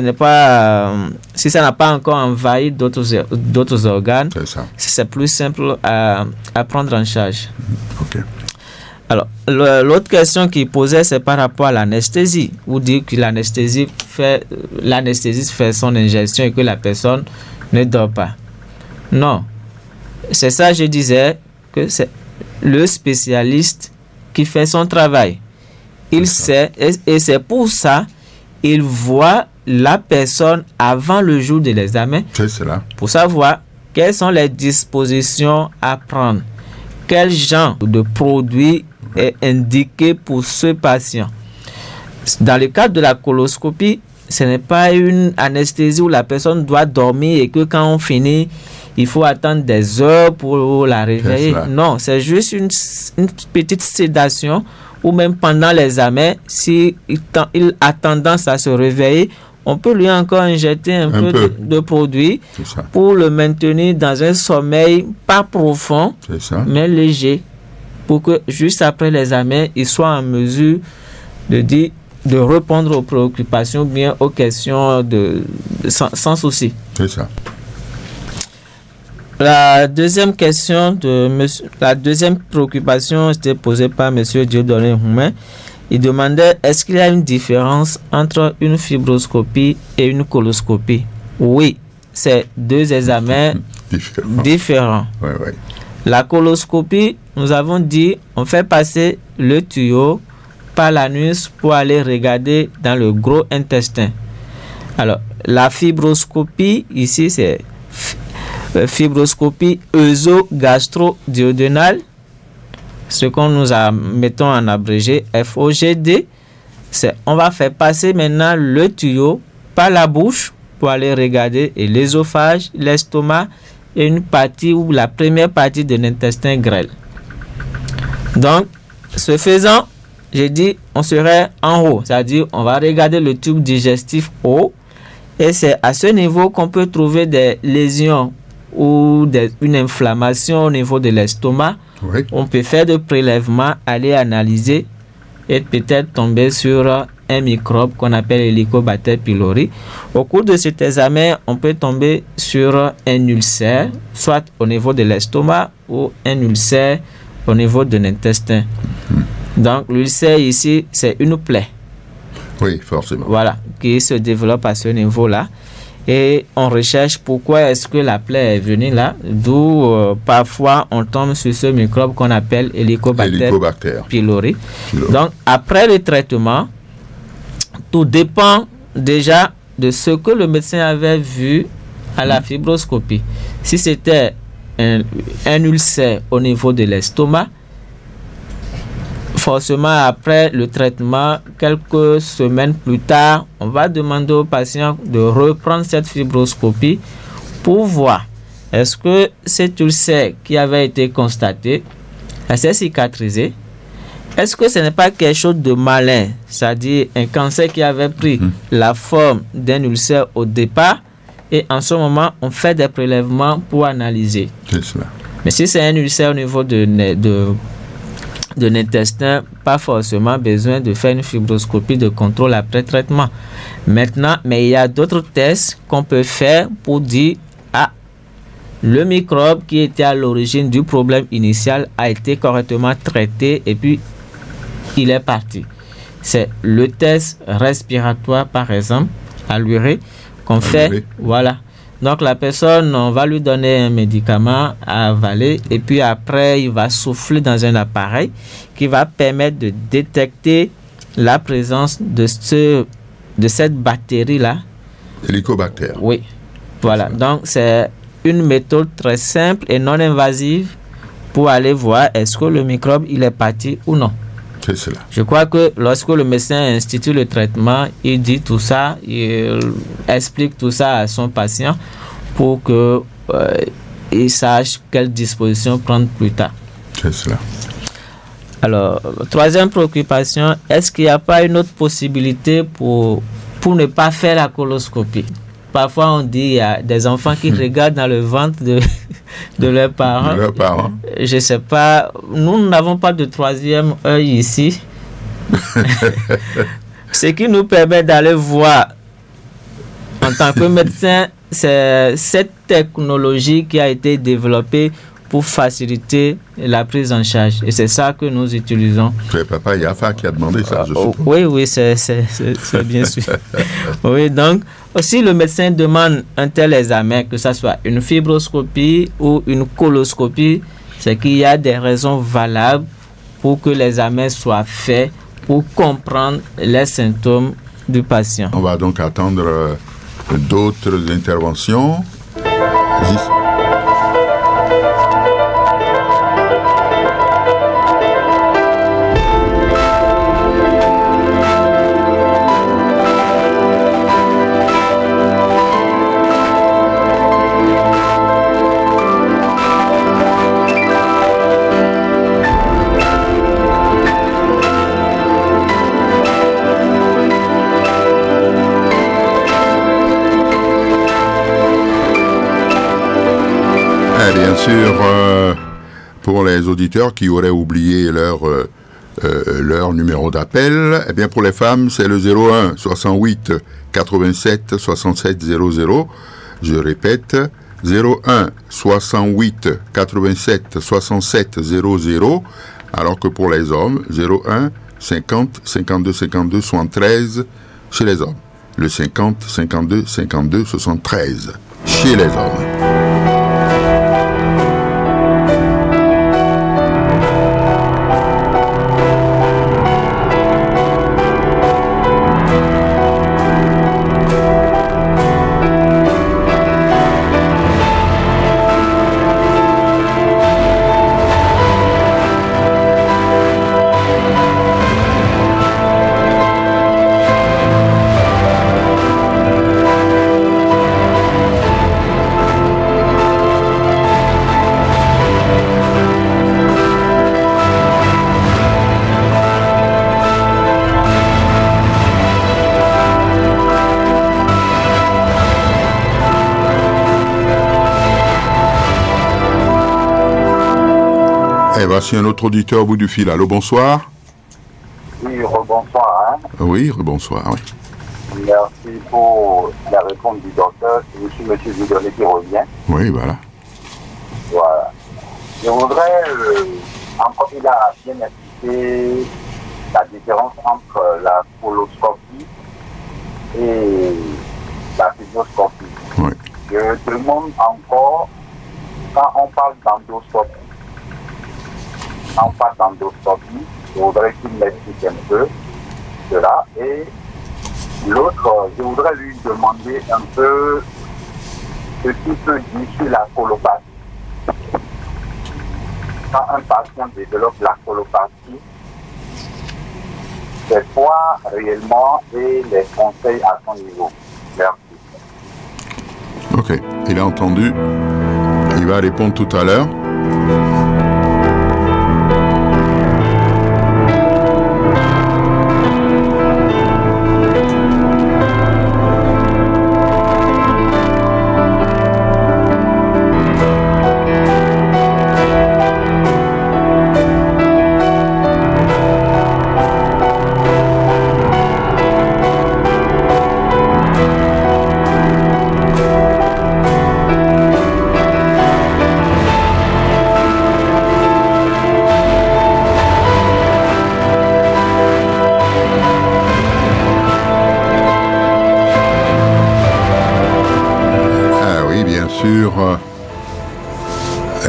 n'a pas encore envahi d'autres organes, c'est plus simple à prendre en charge. Okay. Alors, l'autre question qui posait, c'est par rapport à l'anesthésie. Vous dites que l'anesthésiste fait son ingestion et que la personne ne dort pas. Non. C'est ça, je disais, que c'est le spécialiste qui fait son travail. Il sait, et c'est pour ça il voit la personne avant le jour de l'examen. C'est cela. Pour savoir quelles sont les dispositions à prendre. Quel genre de produit est indiqué pour ce patient. Dans le cadre de la coloscopie, ce n'est pas une anesthésie où la personne doit dormir et que quand on finit, il faut attendre des heures pour la réveiller. Non, c'est juste une petite sédation, ou même pendant l'examen, si il a tendance à se réveiller, on peut lui encore injecter un peu de produit pour le maintenir dans un sommeil pas profond, mais léger, pour que juste après l'examen, il soit en mesure de dire de répondre aux préoccupations, bien aux questions sans souci. C'est ça. La deuxième préoccupation était posée par M. Dieudonné Houmen. Il demandait est-ce qu'il y a une différence entre une fibroscopie et une coloscopie? Oui, c'est deux examens différents. Ouais. La coloscopie, nous avons dit, on fait passer le tuyau par l'anus pour aller regarder dans le gros intestin. Alors, la fibroscopie, ici, c'est fibroscopie œsogastro-duodénale, ce qu'on nous a, mettons en abrégé, FOGD. On va faire passer maintenant le tuyau par la bouche pour aller regarder l'ésophage, l'estomac et une partie ou la première partie de l'intestin grêle. Donc, ce faisant, j'ai dit, on serait en haut, c'est-à-dire on va regarder le tube digestif haut et c'est à ce niveau qu'on peut trouver des lésions ou une inflammation au niveau de l'estomac. Oui. On peut faire des prélèvements, aller analyser et peut-être tomber sur un microbe qu'on appelle Helicobacter pylori. Au cours de cet examen, on peut tomber sur un ulcère, soit au niveau de l'estomac ou un ulcère au niveau de l'intestin. Donc, l'ulcère ici, c'est une plaie. Oui, forcément. Voilà, qui se développe à ce niveau-là. Et on recherche pourquoi est-ce que la plaie est venue là, d'où parfois on tombe sur ce microbe qu'on appelle Helicobacter pylori. Donc, après le traitement, tout dépend déjà de ce que le médecin avait vu à la fibroscopie. Si c'était un ulcère au niveau de l'estomac, forcément après le traitement, quelques semaines plus tard, on va demander au patient de reprendre cette fibroscopie pour voir est-ce que cet ulcère qui avait été constaté s'est cicatrisé. Est-ce que ce n'est pas quelque chose de malin, c'est-à-dire un cancer qui avait pris la forme d'un ulcère au départ et en ce moment, on fait des prélèvements pour analyser. C'est cela. Mais si c'est un ulcère au niveau de l'intestin, pas forcément besoin de faire une fibroscopie de contrôle après traitement. Maintenant, mais il y a d'autres tests qu'on peut faire pour dire le microbe qui était à l'origine du problème initial a été correctement traité et puis il est parti. C'est le test respiratoire, par exemple, à l'urée, qu'on fait. Voilà. Donc, la personne, on va lui donner un médicament à avaler et puis après, il va souffler dans un appareil qui va permettre de détecter la présence de cette bactérie-là. Helicobacter. Oui. Voilà. Donc, c'est une méthode très simple et non invasive pour aller voir est-ce que le microbe, il est parti ou non. C'est cela. Je crois que lorsque le médecin institue le traitement, il dit tout ça, il explique tout ça à son patient pour que il sache quelle disposition prendre plus tard. C'est cela. Alors, troisième préoccupation, est-ce qu'il n'y a pas une autre possibilité pour ne pas faire la coloscopie? Parfois, on dit qu'il y a des enfants qui regardent dans le ventre de leurs parents. De leurs parents. Je ne sais pas. Nous n'avons pas de troisième œil ici. Ce qui nous permet d'aller voir, en tant que médecin, c'est cette technologie qui a été développée pour faciliter la prise en charge. Et c'est ça que nous utilisons. C'est Papa Yafa qui a demandé ça, je suppose. Oui, c'est bien sûr. Oui, donc, si le médecin demande un tel examen, que ce soit une fibroscopie ou une coloscopie, c'est qu'il y a des raisons valables pour que l'examen soit fait, pour comprendre les symptômes du patient. On va donc attendre d'autres interventions. Pour les auditeurs qui auraient oublié leur leur numéro d'appel. Eh bien, pour les femmes, c'est le 01 68 87 67 00. Je répète, 01 68 87 67 00. Alors que pour les hommes, 01 50 52 52 73 chez les hommes. Le 50 52 52 73 chez les hommes. Voici un autre auditeur au bout du fil. Allô, bonsoir. Oui, rebonsoir. Oui, rebonsoir, oui. Merci pour la réponse du docteur. C'est M. Dieudonné qui revient. Oui, voilà. Voilà. Je voudrais, encore il a bien expliqué la différence entre la coloscopie et la fibroscopie. Oui. Je demande encore, quand on parle d'endoscopie, je voudrais qu'il m'explique un peu cela. Et l'autre, je voudrais lui demander un peu ce qu'il peut dire sur la colopathie. Quand un patient développe la colopathie, c'est quoi réellement et les conseils à son niveau. Merci. Ok, il a entendu. Il va répondre tout à l'heure.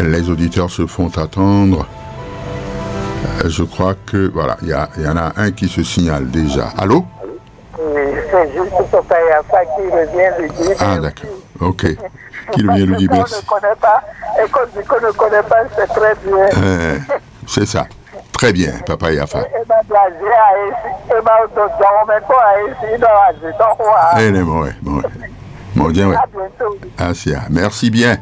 Les auditeurs se font attendre. Je crois que, voilà, il y en a un qui se signale déjà. Allô? Oui, c'est juste Papa Yafa qui revient le dire. Ah, d'accord. Ok. Qui revient le dire, merci. Et qu'on ne connaît pas, c'est très bien. C'est ça. Très bien, Papa Yafa. Merci bien.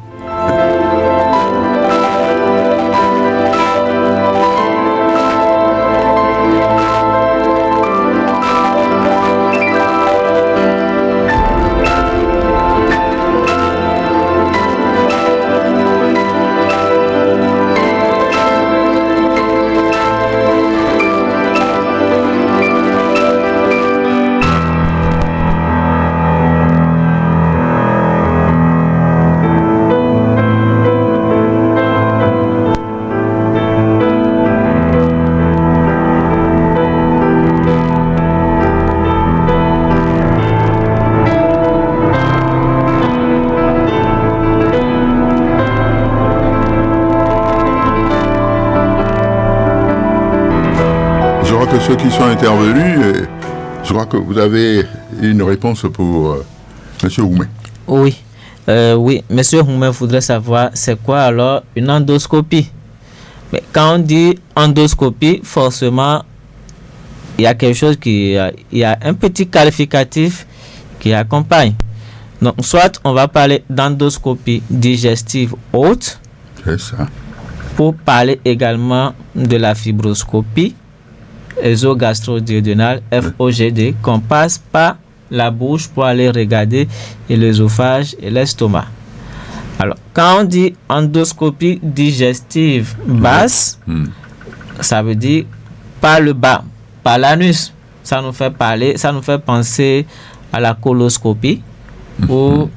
Ceux qui sont intervenus, je crois que vous avez une réponse pour M. Houmé. Oui, oui, M. Houmé voudrait savoir c'est quoi alors une endoscopie. Mais quand on dit endoscopie, forcément, il y a quelque chose il y a un petit qualificatif qui accompagne. Donc, soit on va parler d'endoscopie digestive haute. C'est ça. Pour parler également de la fibroscopie ésogastro-duodénale, FOGD, qu'on passe par la bouche pour aller regarder l'œsophage et l'estomac. Alors, quand on dit endoscopie digestive basse, ça veut dire par le bas, par l'anus. Ça nous fait penser à la coloscopie ou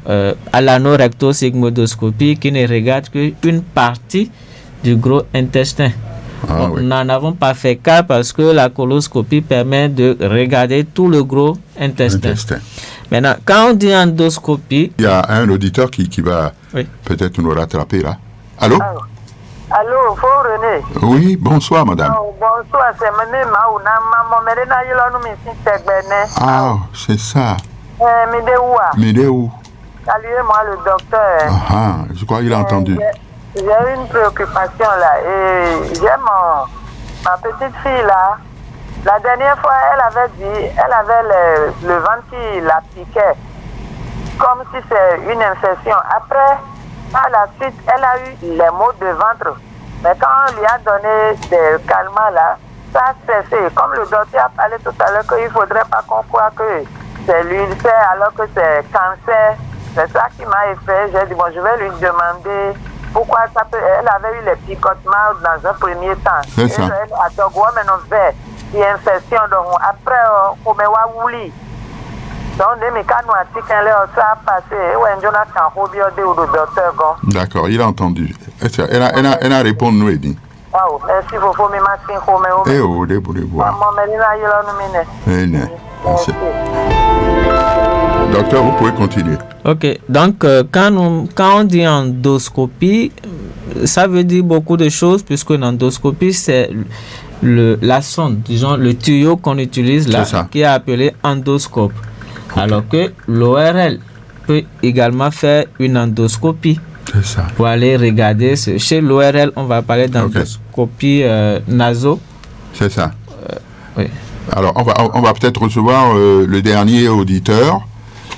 à l'anorectosigmoïdoscopie qui ne regarde qu'une partie du gros intestin. Nous n'en avons pas fait cas parce que la coloscopie permet de regarder tout le gros intestin. Maintenant, quand on dit endoscopie... Il y a un auditeur qui va peut-être nous rattraper là. Allô? Allô, Faux René. Oui, bonsoir madame. Bonsoir, c'est Mené Maouna. Ah, c'est ça. Saluez-moi le docteur. Ah, je crois qu'il a entendu. J'ai une préoccupation là et j'ai ma petite fille là. La dernière fois, elle avait le ventre qui la piquait comme si c'est une infection. Après, par la suite, elle a eu les maux de ventre. Mais quand on lui a donné des calmants là, ça a cessé. Comme le docteur a parlé tout à l'heure qu'il ne faudrait pas qu'on croie que c'est l'ulcère alors que c'est cancer. C'est ça qui m'a effrayé. J'ai dit, bon, je vais lui demander pourquoi ça peut... Elle avait eu les picotements dans un premier temps. C'est ça. Elle a dit, infection. Donc, après, on me voit ouli. D'accord, il a entendu. Elle a répondu, nous, dit. Merci beaucoup, merci. Docteur, vous pouvez continuer. Ok, donc quand on dit endoscopie, ça veut dire beaucoup de choses, puisque l'endoscopie, c'est la sonde, disons le tuyau qu'on utilise là, qui est appelé endoscope. Alors que l'ORL peut également faire une endoscopie. C'est ça. Pour aller regarder. Chez l'ORL, on va parler d'endoscopie naso. C'est ça. Oui. Alors, on va peut-être recevoir le dernier auditeur.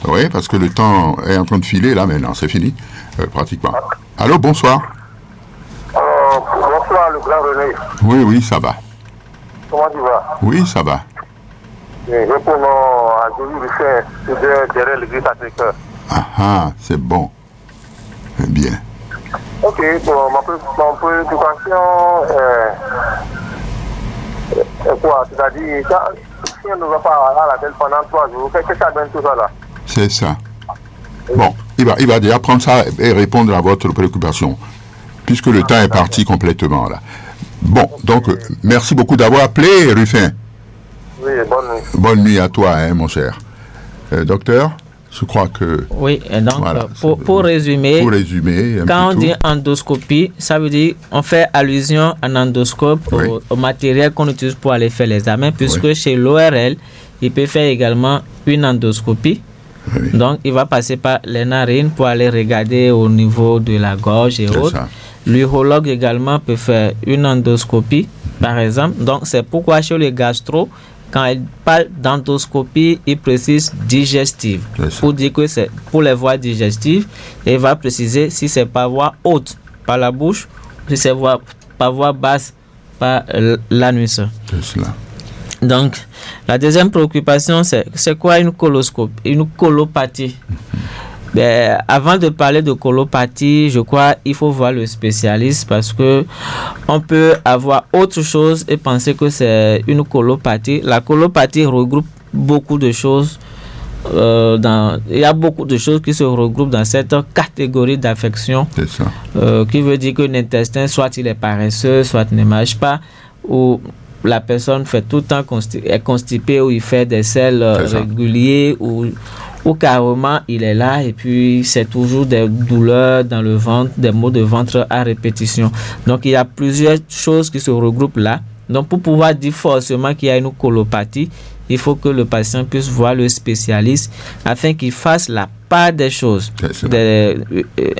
Oui, parce que le temps est en train de filer là maintenant. C'est fini, pratiquement. Allô, bonsoir. Bonsoir, le grand René. Oui, ça va. Comment tu vas? Oui, ça va. Répondons à Jolie Ruffin, derrière l'église Sacré-Cœur. Ah, c'est bon. Bien. Ok, bon, ma préoccupation est quoi? C'est-à-dire, si on ne va pas à la tête pendant 3 jours, qu'est-ce que ça donne tout ça là? C'est ça. Bon, il va déjà prendre ça et répondre à votre préoccupation, puisque le temps est parti complètement là. Bon, donc, merci beaucoup d'avoir appelé, Ruffin. Oui, bonne nuit. Bonne nuit à toi, mon cher. Docteur, je crois que... Oui, et donc, voilà, pour résumer, quand on dit endoscopie, ça veut dire on fait allusion à un endoscope, au matériel qu'on utilise pour aller faire l'examen, puisque chez l'ORL, il peut faire également une endoscopie. Oui. Donc, il va passer par les narines pour aller regarder au niveau de la gorge et autres. L'urologue également peut faire une endoscopie, par exemple. Donc, c'est pourquoi chez les gastro, quand il parle d'endoscopie, il précise digestive. Pour dire que c'est pour les voies digestives, et il va préciser si c'est par voie haute, par la bouche, si c'est par voie basse, par l'anus. C'est cela. Donc, la deuxième préoccupation, c'est quoi une coloscopie, une colopathie? Avant de parler de colopathie, je crois qu'il faut voir le spécialiste parce que on peut avoir autre chose et penser que c'est une colopathie. La colopathie regroupe beaucoup de choses. Il y a beaucoup de choses qui se regroupent dans cette catégorie d'affection. C'est ça. Qui veut dire que l'intestin, soit il est paresseux, soit il ne marche pas, ou la personne fait tout le temps est constipée, ou il fait des selles réguliers, ou carrément il est là et puis c'est toujours des douleurs dans le ventre, des maux de ventre à répétition. Donc il y a plusieurs choses qui se regroupent là. Donc pour pouvoir dire forcément qu'il y a une colopathie, il faut que le patient puisse voir le spécialiste afin qu'il fasse la part des choses.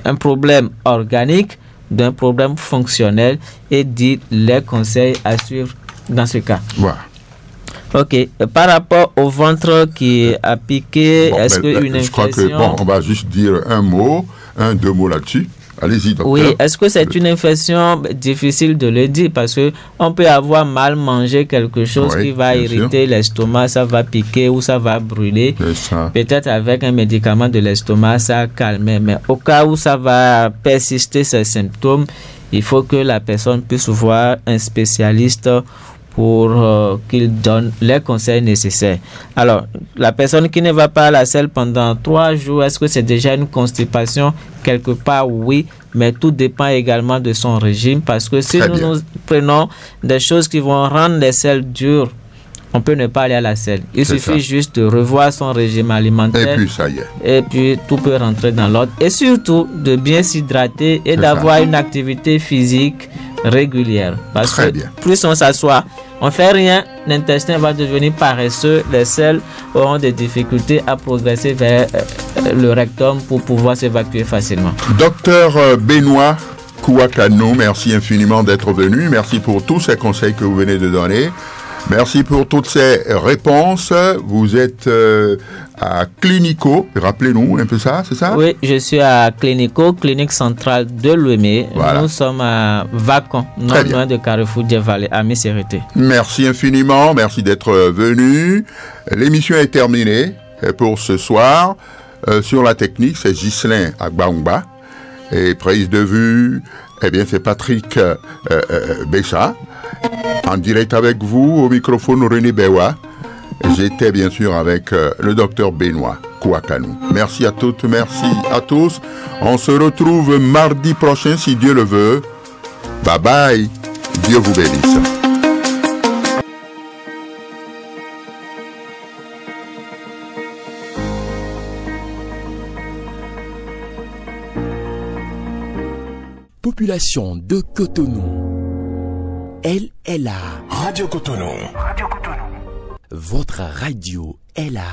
Un problème organique d'un problème fonctionnel et dit les conseils à suivre dans ce cas. Voilà. Ok. Par rapport au ventre qui a piqué, est-ce qu'une infection... Je crois que, on va juste dire deux mots là-dessus. Allez-y, docteur. Oui, est-ce que c'est une infection difficile de le dire parce que on peut avoir mal mangé quelque chose qui va irriter l'estomac, ça va piquer ou ça va brûler. Peut-être avec un médicament de l'estomac, ça calme. Mais au cas où ça va persister ces symptômes, il faut que la personne puisse voir un spécialiste pour qu'ils donnent les conseils nécessaires. Alors, la personne qui ne va pas à la selle pendant 3 jours, est-ce que c'est déjà une constipation? Quelque part, oui, mais tout dépend également de son régime, parce que si nous prenons des choses qui vont rendre les selles dures, on peut ne pas aller à la selle. Il suffit juste de revoir son régime alimentaire. Et puis ça y est. Et puis tout peut rentrer dans l'ordre. Et surtout, de bien s'hydrater et d'avoir une activité physique régulière. Parce que plus on s'assoit, on fait rien, l'intestin va devenir paresseux, les selles auront des difficultés à progresser vers le rectum pour pouvoir s'évacuer facilement. Docteur Benoît Kouakano, merci infiniment d'être venu. Merci pour tous ces conseils que vous venez de donner. Merci pour toutes ces réponses. Vous êtes à Clinico, rappelez-nous un peu ça, c'est ça? Oui, je suis à Clinico, clinique centrale de Louémé. Voilà. Nous sommes à Vacon, non loin de Carrefour des Vallées, à Misérité. Merci infiniment, merci d'être venu. L'émission est terminée pour ce soir. Sur la technique, c'est Ghislain Agbaoumba. Et prise de vue, eh bien, c'est Patrick Bécha. En direct avec vous, au microphone René Bewa. J'étais bien sûr avec le docteur Benoît Kouakano. Merci à toutes, merci à tous. On se retrouve mardi prochain si Dieu le veut. Bye bye. Dieu vous bénisse. Population de Cotonou. Elle est là. Radio Cotonou. Votre radio est là.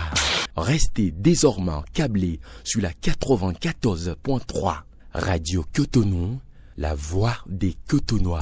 Restez désormais câblés sur la 94.3. Radio Cotonou, la voix des Cotonois.